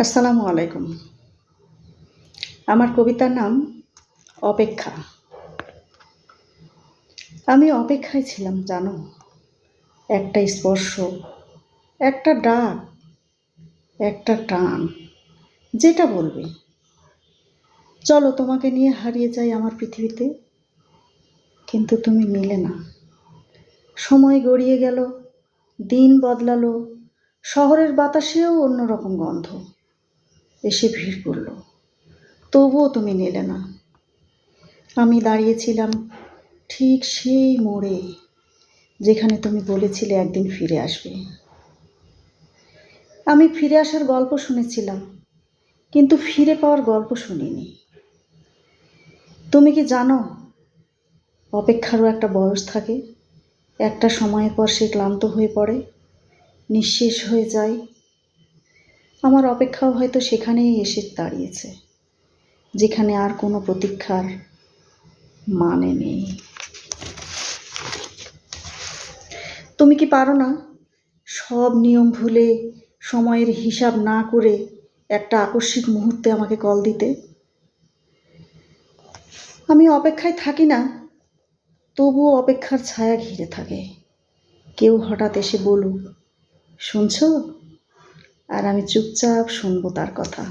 আসসালামু আলাইকুম। আমার কবিতার নাম অপেক্ষা। আমি অপেক্ষায় ছিলাম জানো, একটা স্পর্শ, একটা ডাক, একটা টান, যেটা বলবে। চলো তোমাকে নিয়ে হারিয়ে যাই আমার পৃথিবীতে। কিন্তু তুমি নিলে না। সময় গড়িয়ে গেল, দিন বদলালো, শহরের বাতাসেও অন্যরকম গন্ধ এসে ভিড় করল। তবুও তুমি নিলে না। আমি দাঁড়িয়েছিলাম ঠিক সেই মোড়ে, যেখানে তুমি বলেছিলে একদিন ফিরে আসবে। আমি ফিরে আসার গল্প শুনেছিলাম, কিন্তু ফিরে পাওয়ার গল্প শুনিনি। তুমি কি জানো, অপেক্ষারও একটা বয়স থাকে। একটা সময়ের পর সে ক্লান্ত হয়ে পড়ে, নিঃশেষ হয়ে যায়। আমার অপেক্ষাও হয়তো সেখানেই এসে দাঁড়িয়েছে, যেখানে আর কোনো প্রতীক্ষার মানে নেই। তুমি কি পারো না সব নিয়ম ভুলে, সময়ের হিসাব না করে একটা আকস্মিক মুহূর্তে আমাকে কল দিতে? আমি অপেক্ষায় থাকি না, তবুও অপেক্ষার ছায়া ঘিরে থাকে। কেউ হঠাৎ এসে বলুক, শুনছো? আর আমি চুপচাপ শুনবো তার কথা।